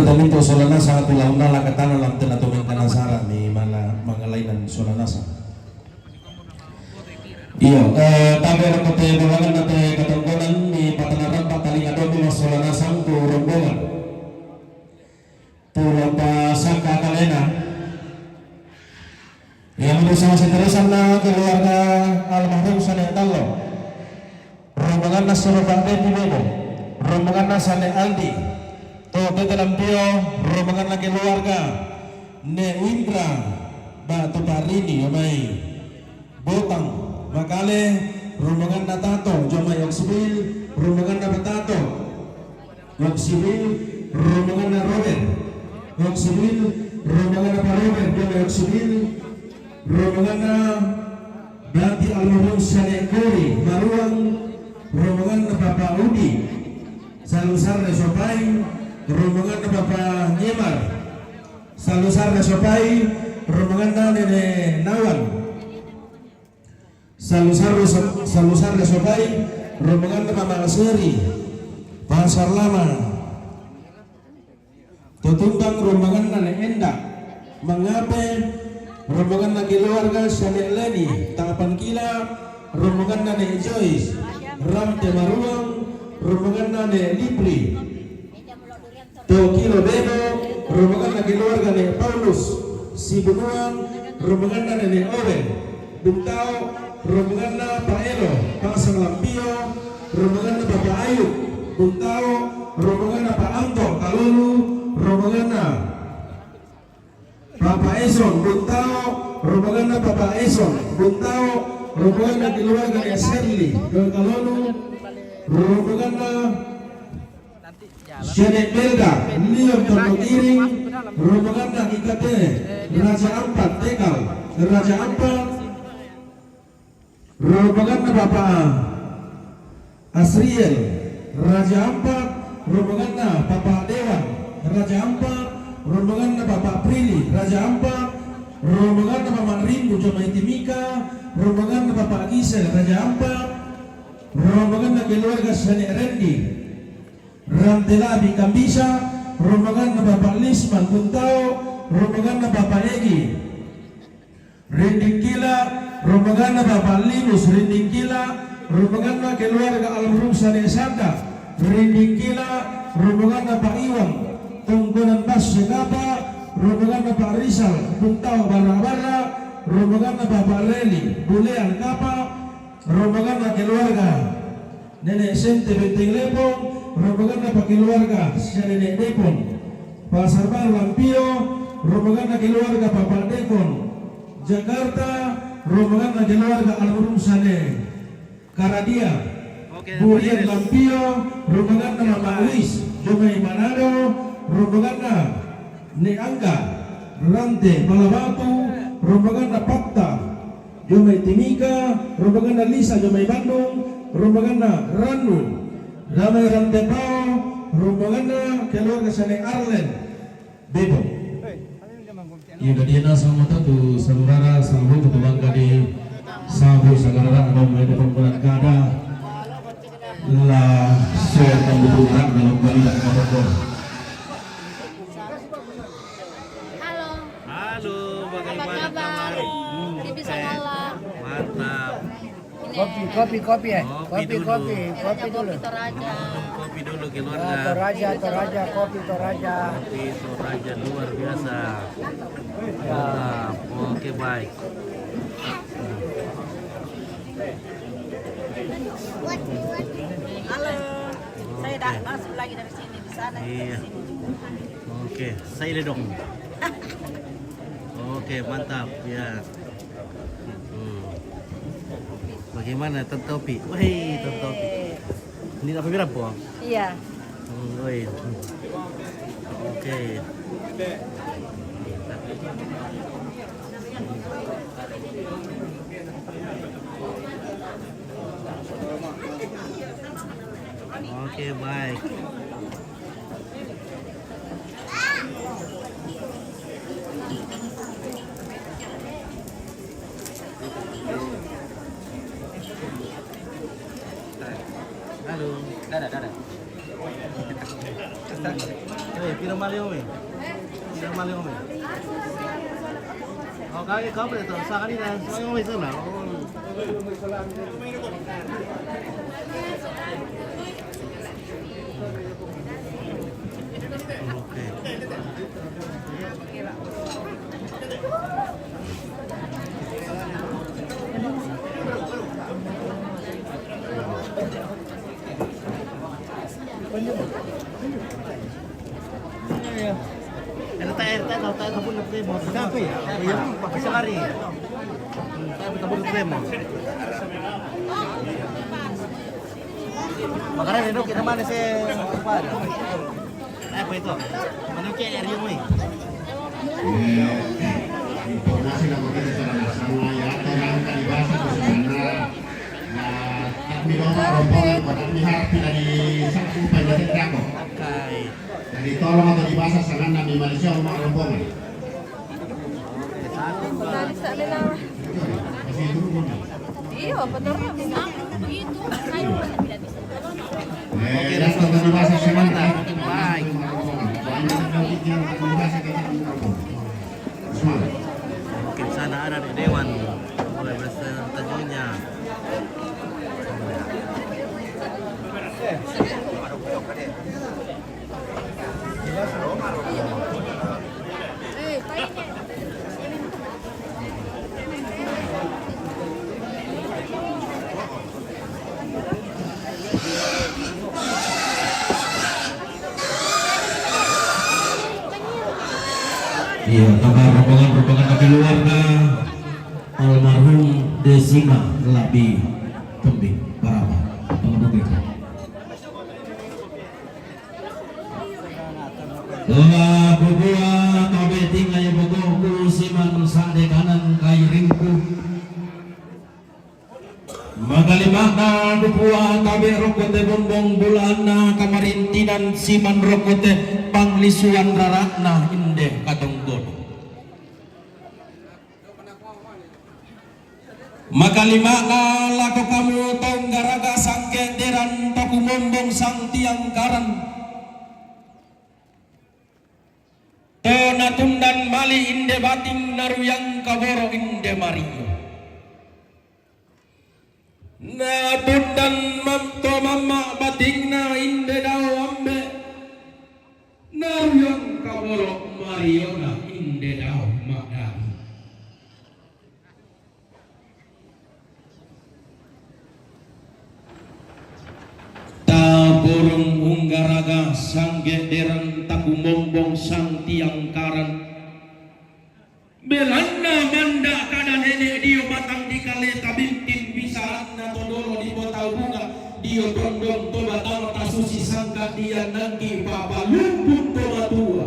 dalito solanasa at ulauna lakatana lang tinatungin ka ng sara ni mangalainan solanasa. Iyo, tabi ang kote bawangan natin katungkunan ni patanaran patalingado ni solanasang turumbungan. Turang pa sangka kalena. Yang bersama seterusan na keluarga almarhum Sane Talo. Rombongan na Surabaya di Bebo. Rombongan na Sane Aldi. Tote dalam Pio, rombongan na keluarga ne Indra Batu Parini Yomai Botang Makale, rombongan na Tato Jomai Oksibil, rombongan na Batato Oksibil, rombongan na Robert Oksibil, rombongan na Robert Jomai Oksibil, rombongan na Bati almarhum Sane Kori Maruang, rombongan na Bapak Udi Salusar na Sopai, rombongan na Bapak Nyemar Salusar na Sopai, rombongan na Nene Nawan Salusar na Sopai, rombongan na Mama Aseri Pasar Lama Tutumbang rombongan na Enda Mangape, rombongan na keluarga Sane Leni Tapan Kila, rombongan na Joyce Ramte Maruang, rombongan na Lipri Tokilo Beno, rombongan na keluarga Paulus Sibunuan, rombongan na Owen Bintao, rombongan na Paelo Pasang Lampio, rombongan na Bapak Ayub Bintao, rombongan na Paanto Kalulu, rombongan na Bapak Eson Bintao, rombongan na Bapak Eson Bintao, rombongan na keluarga Serli Kalulu, rombongan na Syedek Belga Liam Tonogiring, rombongan na Ikate Raja Ampat Tegal Raja Ampat, rombongan na Bapak Asriel Raja Ampat, rombongan na Bapak Dewan Raja Ampat, rombongan na Bapak Prilly Raja Ampat, rombongan na Mama Rindu Jomai Timika, rombongan na Bapak Gisel Raja Ampat, rombongan na keluarga Sane Rendi Rantelabi Kambisa, rombongan na Bapak Lisman Buntao, rombongan na Bapak Egi Rinding Kila, rombongan na Bapak Linus Rinding Kila, rombongan na keluarga almarhum Sane Sanda Rinding Kila, rombongan na Pak Iwan Tungkunan Bas Segapa, rombongan na Pak Rizal Buntao Barra-Barra, rombongan na Bapak Leli Bulean Kapa, rombongan na keluarga Nenek Sente Benteng Lepong, rombongan na keluarga si Nenek Depon Pasar Baru Lampio, rombongan na keluarga Bapak Dekon Jakarta, rombongan na keluarga almarhum Sane Karadia Burian Lampio, rombongan na Mama Uis Jomai Manado, rombongan na Neangga Rante Malabatu, rombongan na Pakta Jomai Timika, rombongan na Lisa Jomai Bandung, rombongan na Ranu Damai Rantepao, rombongan na keluarga Sane Arlen Bebo. Iya dia nasa mata tu saudara sahabat ketubang kadi sahabat saudara abang mulai perempuan kada lah saya tambuhan dalam kali dan kapal. Halo, bagaimana kabar? Di bisa ngalah. Mantap. Kopi ya. Kopi dulu. Kopi Toraja. Kopi dulu Toraja, keluarga. kopi Toraja. Kopi Toraja luar biasa. Mantap. Oke, baik. Halo. Saya dah masuk lagi dari sini di sana. Iya. Oke, saya dong. Oke, mantap ya. Bagaimana Tantopi? Wih, Tantopi. Ini apa berapa? Iya. Wih. Oke. Oke, baik. Halo. Dadah. Pino Mario Ome. Tidak mali Ome. Oh, kaki kau itu. Sa kanina, sa Ome sana. Oke. Tayo tabun na premo. Sabi, isa ka rin. Tayo tabun na premo. Makanya itu kita mana sih Pak? Apa itu? Mana ke area mo eh? Informasi lang ko kita sa mga yata ng kalibasa ko sa mga at minoma rombongan ko at mihap pinali sa kupay na tindago. Okay. Dari tolong atau dibasa sa nanda di Malaysia mga rombongan. Sa nila. Kasi ito mo. Iyo, betul. Itu kayu tidak bisa. Oke, dan atau dibasa sa nanda. Baik. Mungkin sana ada di Dewan. Boleh bersetujunya. Iya, kabar rombongan keluarga almarhum Desima Labi Tembing Baraba. Tunggu itu. Bubua kabe tinggal bogo siman sade kanan kai ringku. Magalimana bubua kabe rokote bombong bulana kamarintinan siman rokote panglisuan rarakna inde kadonggon. Magalimana lako kamu tonggaraga sangke deran taku mombong sang tiang karan. Tona tundan mali inde bating naruyang kaboro inde mario. Na tundan mamto mama bating na inde dao ambe. Naruyang kaboro mario na inde dao madami. Taburung unggaraga sang gederan taku mombong sang tiang karan. Belanda manda kada nenek dio batang di kale tabintin bisa na todoro di botau bunga dio dondong toba tama tasusi sangka dia nangki papa lumpun toba tua.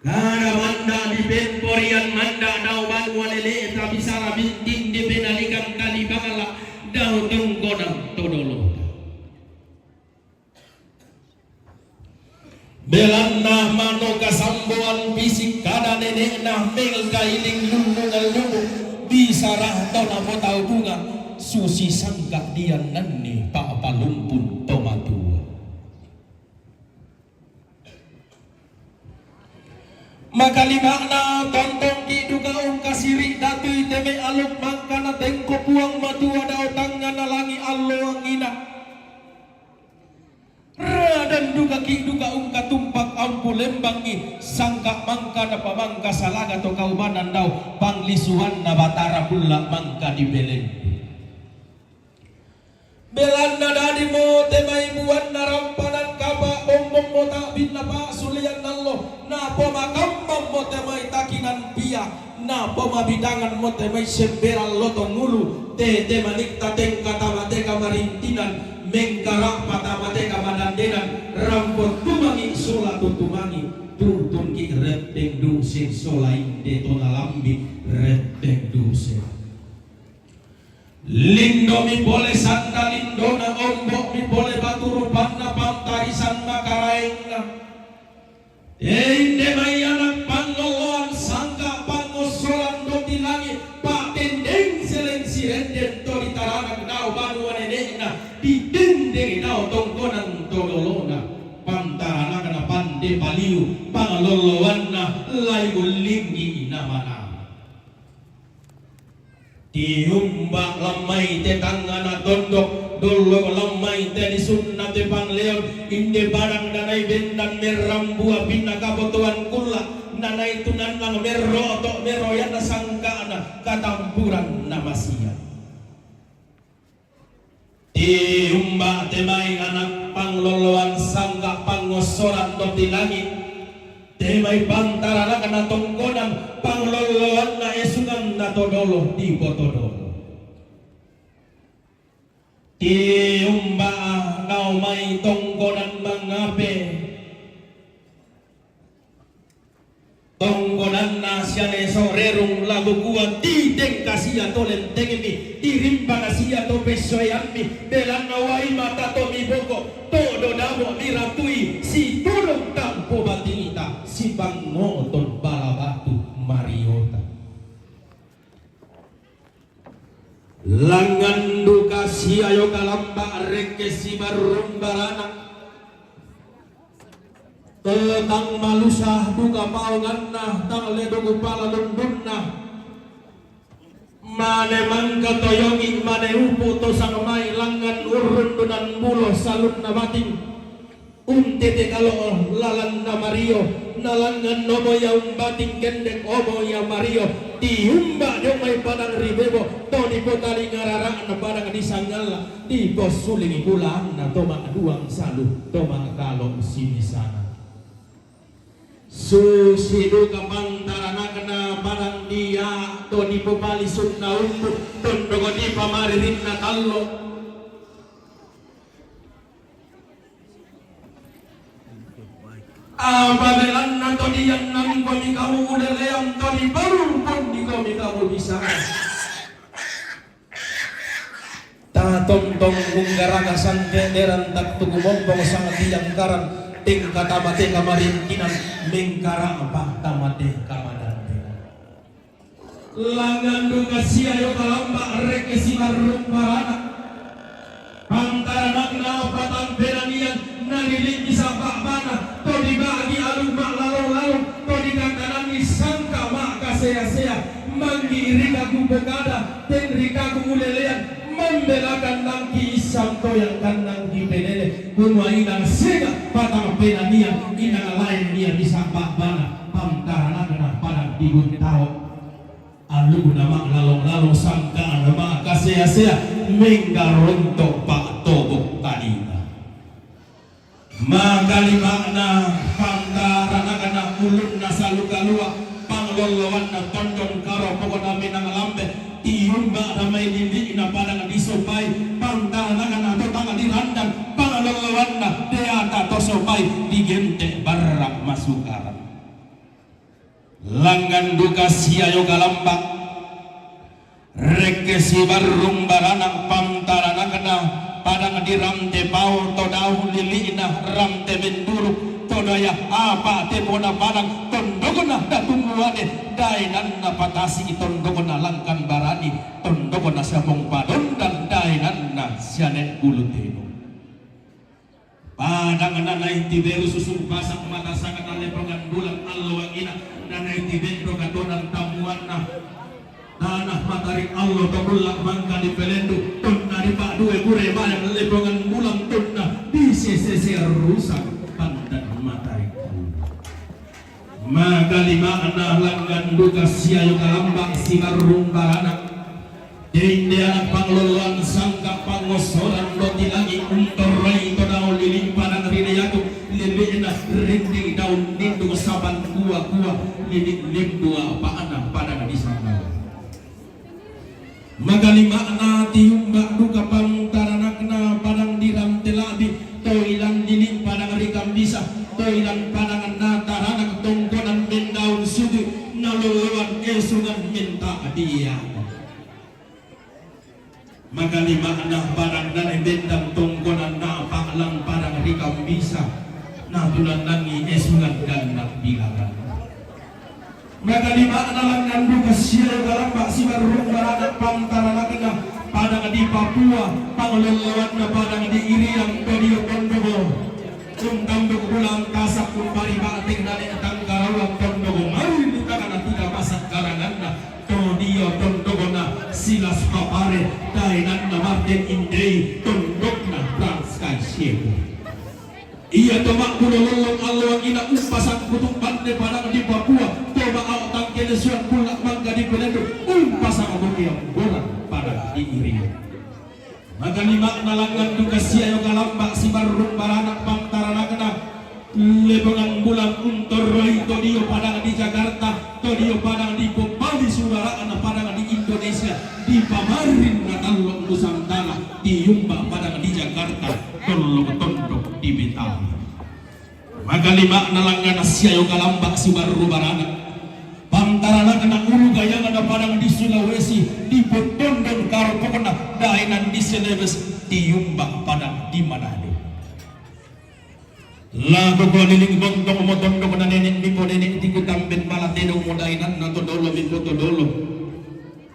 Kada manda di benporian manda dau banguan lele tabisara bintin di benalikan kali bangala dau tenggonang todolo. Belanda mano kasambuan bisik kada nenek nah mel kailing lunungal lumu bisarah tona motau bunga susi sangka dia nanni pa palumpun tomatua. Maka limakna tontong kiduga kasiri datui teme aluk mangkana tengko puang matua dao tangan alangi allo angina. Dan duga kiduga katumpak ampu lembangi sangka mangka na pamangka salaga to kaubanan daw panglisuan na batara pula mangka di belen. Belanda dadi mo temai buat na rampanan kaba bombong mo tak bin na pa sulian nallo na pemakamam mo temai takinan pia na pemabidangan mo temai semberal lotong ngulu te manikta tengkata mate kamarintinan mengkarak mata mate kamanandenan rampot tumangi sola tutumangi tuntun ki reteng dusin sola inde tona lambi reteng dusin lindo mi boleh sanda lindo na ombok mi boleh batu rupanna pantarisan makaraengna inde mai anak pangoloan sangka pangosolan do tilangi patendeng seleng sirenden to ditaranak dau banuan enekna di dendeng dau tongkonan todolona pantarana kana de baliu pangloloan na layulingi namana tiumba lamai te tangana tondok dolo lamai te disunna te pangleon inde barang danai bendan merambua bina kabotuan kula nanai tunan lang mero to meroyan na sangkana katampuran na masia tiumba te may anak pangloloan sangka pangosoran do tilangit te may pantara na tongkonan pangloloan na esungan na todolo di botodolo tiumba nau may tongkonan mangape tongkonan na siya ne sorerong lagu kuat di dengkasia tolen tengemi tirimpa kasia to pesoyami belan nawai mata to mi boko todo damo miratui si tulong tampo batinita si bangoton balabatu mariota langan duka sia yo kalamba reke si barum barana tentang malusah duka paunganna tang ledugu pala lundunna mane mangka toyongi mane upu to sangamai langan urun dunan mulo salun na bating untete kalau lalan na Mario nalangan nomo ya bating gendek omo ya Mario tiumba nyomai padang ribebo toni potali ngararaan na padang disangala di bos sulingi bulan na tomak duang salu tomak kalau sini sana susidu kapantara kena barang dia toni popali sunna umbu tondogo di pamaririn na kallo ababelan na toni yang nang kami kamu udah leang toni baru pun di kami kamu bisa ta tong unggaraga sante deran tak tugu bombong sangat yang karan ting kata mate kamarin kinan mengkara apa tamate kamadante langan duga sia yo kalamba reke simarung barana pantara nakna patang beranian nalili bisa bana to dibagi aluma lalu to dikantanani sangka maka sea manggiri kagu begada ten rikagu mulelean membelakan nangki isam to yang kan nangki penele bunwa inang sega patang penanian inang lain dia bisa bana pantara nakna padang digun tao alu nama lalong sangka nama kasea menggarontok pak tobok tadina magali makna pantara nakna ulun nasalu kalua panglolowan na tondon karo pokona minang lambe tiumba ramai lili na padang disopai pantara nakna totanga dirandang panglolowan na deata tosopai digente barak masukaran langan duka sia yo galambak reke si barung barana pantara nakna padang dirante pau to daun lilina ramte menduru to daya apa te pona padang tondogona datungwane dainan na patasi tondogona langkan barani tondogona sabong padon dan dainan na siane buluteno padang nanay tiberu susung pasak mata sangat alepangan bulan alwang ina nanay tiberu katonan tamuan na tanah matarik Allah tolak mangka di pelendu tonna di pak dua gure bayang lepangan bulan tonna di sese rusak pandan matarik maka lima anak langgan duka siayo kalambak si barung barana dende anak pangloloan sangka pangosoran doti lagi untorai todao liling padang rinayatu lebih enak rinting daun nindu saban kuah liling limdua apa anak padang di sana magalima na tiumba duka pantara nakna padang diram telabi toilan diling padang rikam bisa toilan padang natarana tongkonan mendaun sudu naluluan kesungan minta dia magalima na padang dan bendang tongkonan na paklang padang rikam bisa natulan nangi esungan dan nak bilangan magalima na lang nandu kasya galamba si barung barana pantara nakna padang di Papua pangluluan na padang di Iriang Pedio Kondogo tundang bulan kasak kumpari Iya tomak bulololong Allah ina umpasan kutung pande padang di Papua. Toba autang kenesuan pulak mangga di Pelendo. Umpasan aboki yang borak padang di Irio. Maka lima nalangan duka siayo kalambak si barung baranak pangtarana kena. Lebengan bulan untor roy todio padang di Jakarta. Todio padang di Bali saudara anak padang di Indonesia. Di Pamarin Natalong Nusantara. Di Yumba padang di Jakarta. Tolong tondok di Betawi. Maka lima nalangan siayo kalambak si baru baranak pantarana kena uru gaya ada padang di Sulawesi di Botondong karo pokona dainan di Celebes di Yumba padang di Manado. Lagu keliling bontong motondong na nenek di nenek di kutambet malatedong modainan na todolo mito todolo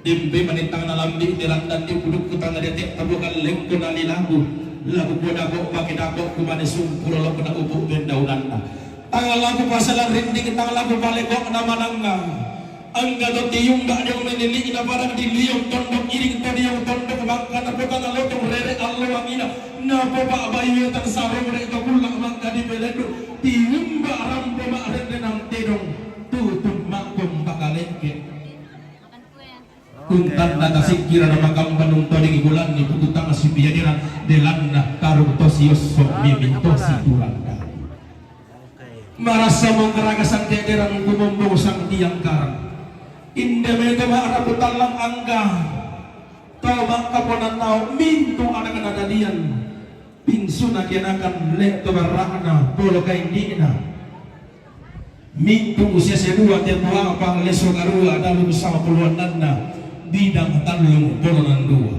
dimbe manitang na lambi dilandan di buduk kutang na detek tabukan lengko na lilagu lagu bodako pakai dako kumane sumpur lo kena ubuk bendaulanna tangan lagu pasalan rinding tangan lagu balekok nama nangga angga to tiung gak ada menini ina barang di liong tondok iring tadi yang tondok bangka na petang lotong rere Allah wangina na papa bayu tan sarong rek pulang bangka di Pelendo tiung barang pema rere nang tedong tutup makum bakalengke kuntan data sikira na makam panung todi bulan ni pututang si biadiran delanna karung tosios sok miminto si tulanda marasa mengkeraga sang dederang kumombong sang tiang karang inde mega maarapu talang angga tau bangka ponan tau minto anak kadadian pinsuna kianakan lekto barakna polo kain dina minto usia sedua tiap apa leso garua dalam bersama puluhan nanda bidang talung polonan dua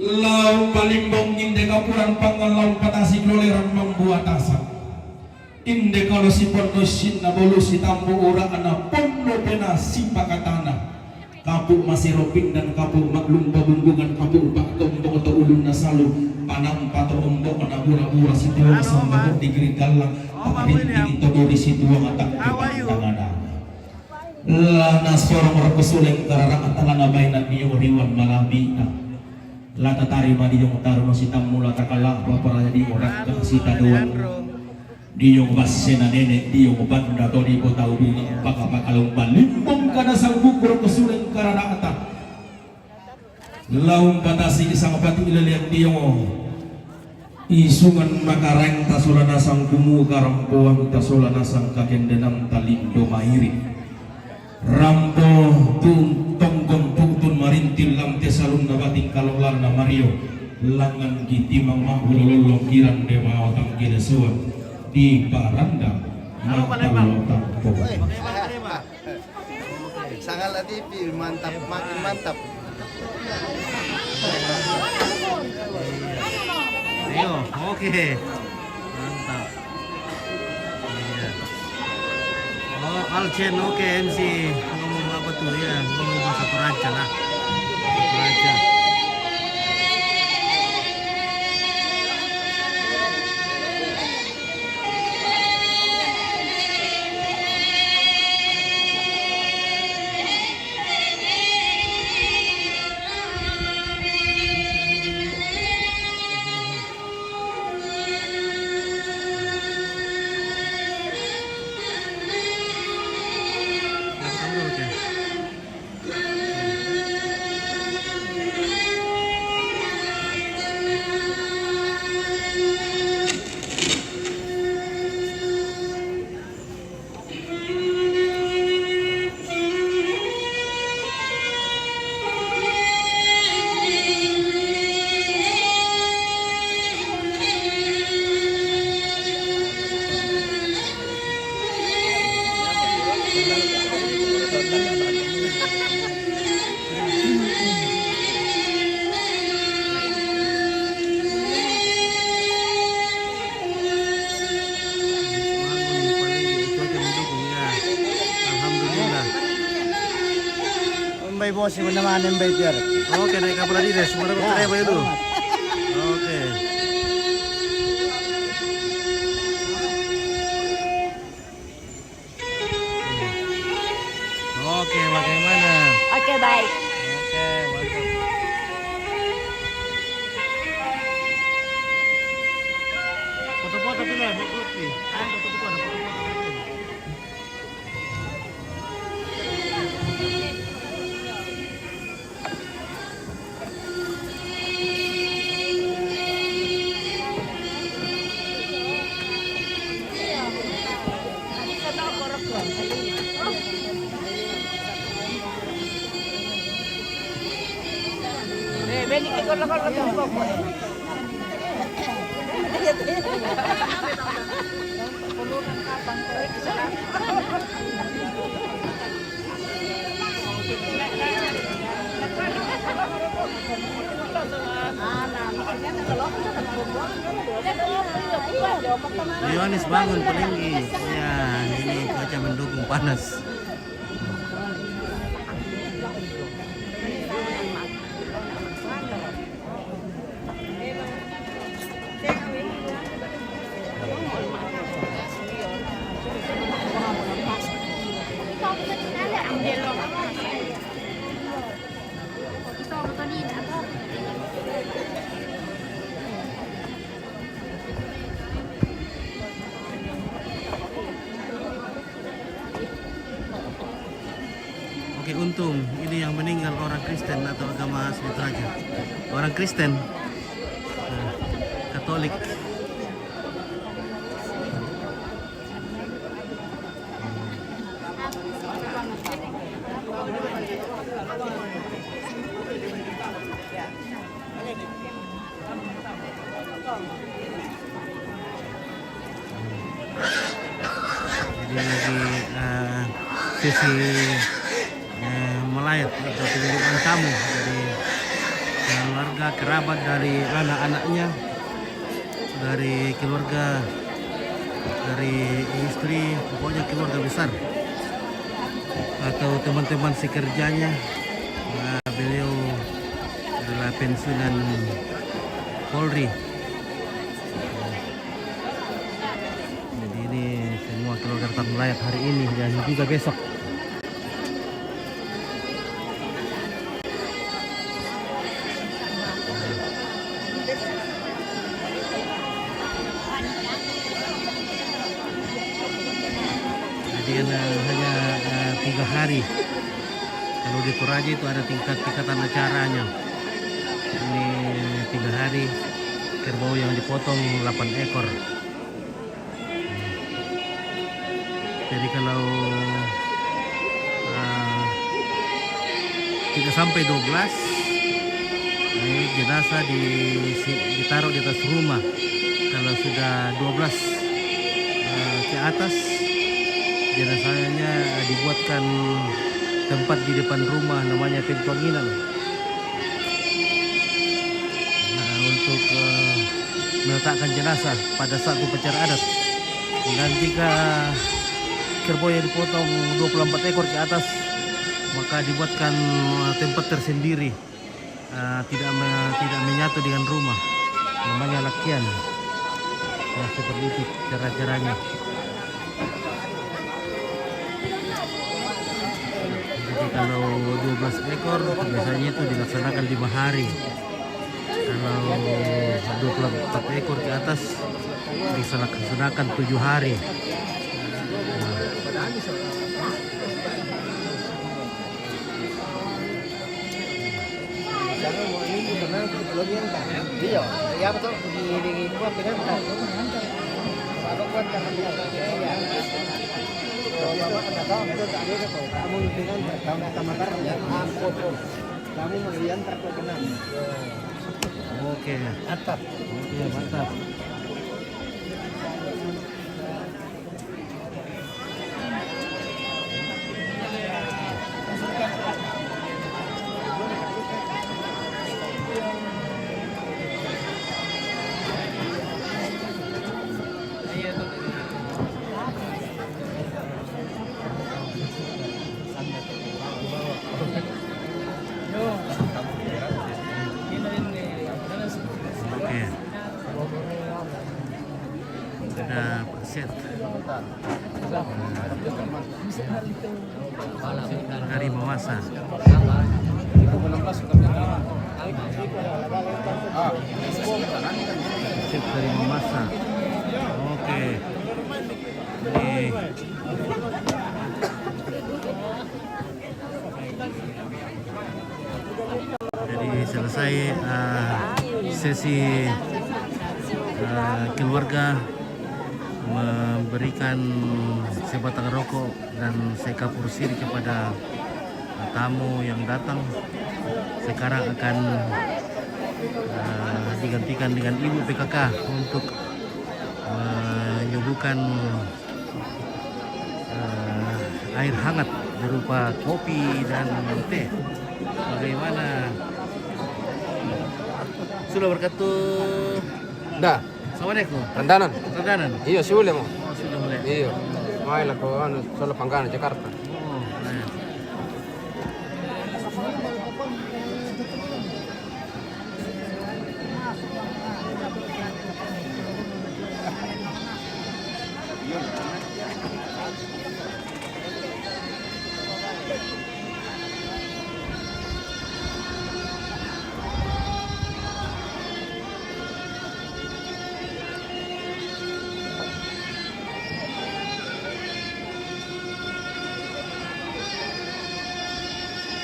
lau palimbong inde kapuran pangan lau patasi gloleran membuat asap inde kalau si pondo sinna bolu si tambu ora ana pondo pena si pakatana kapuk masih ropin dan kapuk maklum pabunggungan kapuk pak tombok atau ulun nasalu panam pato ombok ana bura-bura si tuang sambakok di gerigalang pakarin ini tobo di si tuang atak tangan lana sorong orang kesuleng kararang atalana bainan niyo riwan malabina lata tarima di yung taruno si tamula takalang paparaya di orang kasita doang di yung basena nenek di yung banda to di ko tau di pakapakalong balimbong kada sang bukur kesuleng kararang atak laung patasi isang pati ilaliang di yung isungan makareng tasulana sang kumu karampuang tasulana sang kakendenam talindo mairi rampo tonggong tutun marintil lam tesalun nabating kalonglar na Mario langan gitimang mahulolong kiran dewa otang ginesuan di baranda makalotang po Sangal TV mantap makin mantap. Ayo, oke. Mantap. Oh, Alcen oke MC ngomong apa tuh ya? Ngomong bahasa Toraja lah. Toraja. Mbay bos yung naman ng mbay tiar. Oke, naik kapal di des. Mara ko try ba yun? Oke. Oke, bagaimana? Oke, baik. Oke, mantap. Foto Yohanes bangun peninggi. Ya, ini cuaca mendukung panas. Oke, untung ini yang meninggal orang Kristen atau agama asli Toraja. Orang Kristen, Katolik. Jadi lagi sesi melayat atau pengiriman tamu dari keluarga kerabat, dari anak-anaknya, dari keluarga, dari istri, pokoknya keluarga besar atau teman-teman sekerjanya. Beliau adalah pensiunan Polri. Jadi ini semua keluarga tetap melayat hari ini dan juga besok. Jadi hanya 3 hari. Kalau di Toraja itu ada tingkatan acaranya. Ini 3 hari. Kerbau yang dipotong 8 ekor. Jadi kalau 3 sampai 12 jenazah ditaruh di atas rumah. Kalau sudah 12 ke atas, jenazahnya dibuatkan tempat di depan rumah, namanya pentuanginan. Nah, untuk meletakkan jenazah pada saat upacara adat. Dan jika kerbau yang dipotong 24 ekor ke atas, maka dibuatkan tempat tersendiri, tidak menyatu dengan rumah, namanya lakian. Nah, seperti itu cara-caranya. Jadi kalau 12 ekor biasanya itu dilaksanakan 5 hari. Kalau 24 ekor ke atas dilaksanakan 7 hari. Iya, ya betul. Dibuat dengan kalau buat karena ya. Kamu dengan tahun Tamakar ya, kamu melihat terkenal. Oke, Atap. oke, mantap. Oke. Ada set dari Mawasa. Set dari Mawasa. Oke. Ini jadi selesai sesi keluarga memberikan sebatang rokok dan sekapur siri kepada tamu yang datang. Sekarang akan digantikan dengan ibu PKK untuk menyuguhkan air hangat berupa kopi dan teh. Bagaimana? Sudah berkatuh. Dah, Assalamualaikum. rendanan. Rendanan. Iya, sulit mo. Oh, sudah mulai. Iya. Main ko solo Panggana Jakarta. Oh, nah.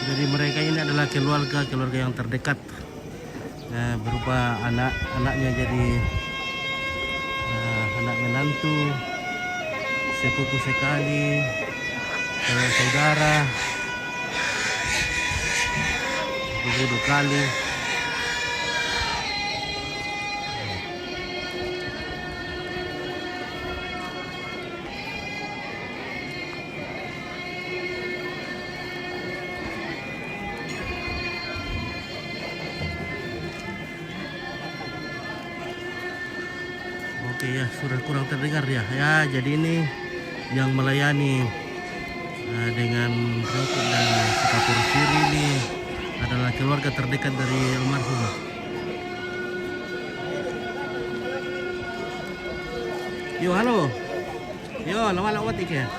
Jadi mereka ini adalah keluarga yang terdekat, berupa anak-anaknya jadi anak menantu, sepupu sekali, saudara, sepupu dua kali. Oke ya, sudah kurang terdengar ya. Ya, jadi ini yang melayani dengan rokok dan sekapur siri ini adalah keluarga terdekat dari almarhum. Yo, halo. Yo, lama watik ya.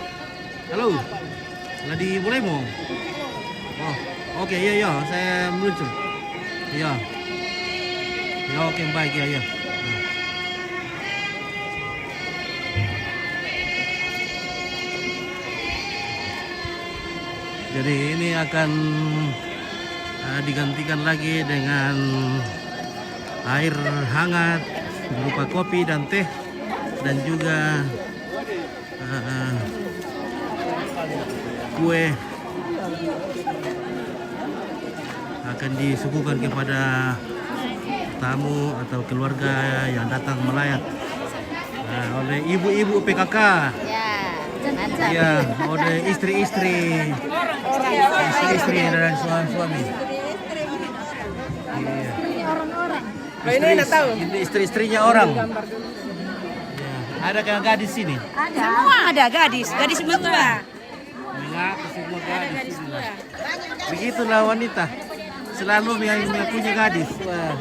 Halo. Lagi mulai mau? Oh, oke ya ya, saya meluncur. Ya. Ya, oke baik ya ya. Jadi ini akan digantikan lagi dengan air hangat berupa kopi dan teh, dan juga kue akan disuguhkan kepada tamu atau keluarga yang datang melayat oleh ibu-ibu PKK. Ya, oleh istri-istri dan suami. Iya. Istri-istrinya orang. Ya. Ada yang gadis sini? Ada. Semua ada gadis semua tua. Mengaku semua gadis. Begitulah wanita. Selalu punya gadis. Wah.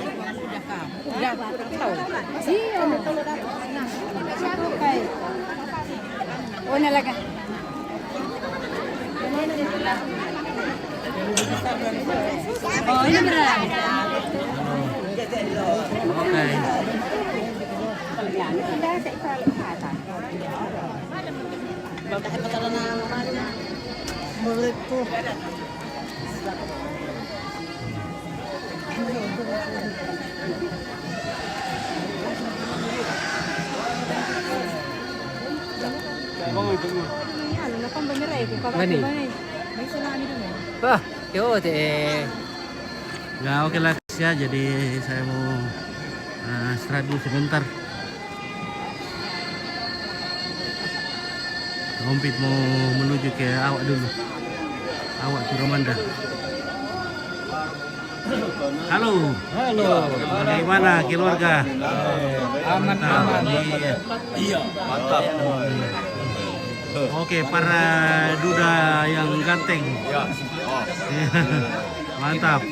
Oh, nalaga. Oh, ini berat. Oke. Gani. Wah, yo deh. Ya oke lah ya, jadi saya mau istirahat dulu sebentar. Ngompit mau menuju ke awak dulu. Awak Turomanda. Halo. Halo. Bagaimana keluarga? Aman. Iya. Mantap. Oke, para duda yang ganteng. Ya. Mantap.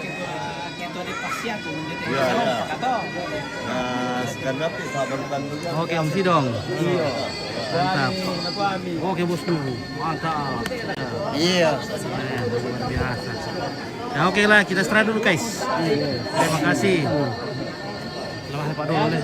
Oke, Om Sidong. Iya. Mantap. Oke, Bosku. Mantap. Iya. Luar biasa. Ya oke lah, kita istirahat dulu guys. Terima kasih. Lemah Pak dulu nih.